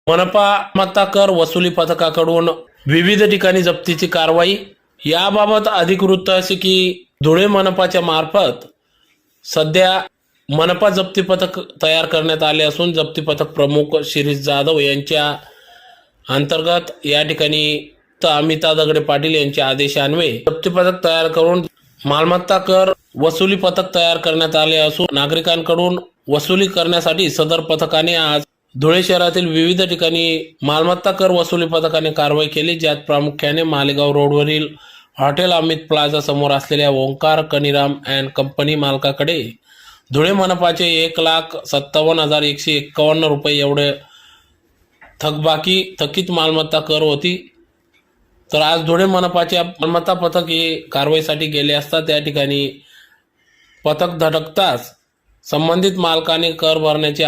मनपा मालमत्ता कर वसुली पथकाकडून विविध ठिकाणी जप्तीची कारवाई। याबाबत अधिक वृत्त असे की धुळे मनपाच्या मार्फत सध्या मनपा जप्ती पथक तयार करण्यात आले असून जप्ती पथक प्रमुख शिरीष जाधव यांच्या अंतर्गत या ठिकाणी अमिता दगडे पाटील यांच्या आदेशान्वये जप्ती पथक तयार करून मालमत्ता कर वसुली पथक तयार करण्यात आले असून नागरिकांकडून वसुली करण्यासाठी सदर पथकाने आज धुळे शहरातील विविध ठिकाणी मालमत्ता कर वसुली पथकाने कारवाई केली, ज्यात प्रामुख्याने मालेगाव रोडवरील हॉटेल अमित प्लाझा समोर असलेल्या ओंकार कनिराम अँड कंपनी मालकाकडे धुळे मनपाचे 1,57,151 रुपये एवढे थकीत मालमत्ता कर होती। तर आज धुळे मनपाच्या मालमत्ता पथक हे कारवाईसाठी गेले असता त्या ठिकाणी पथक धडकताच संबंधित मालकाने कर भरण्याचे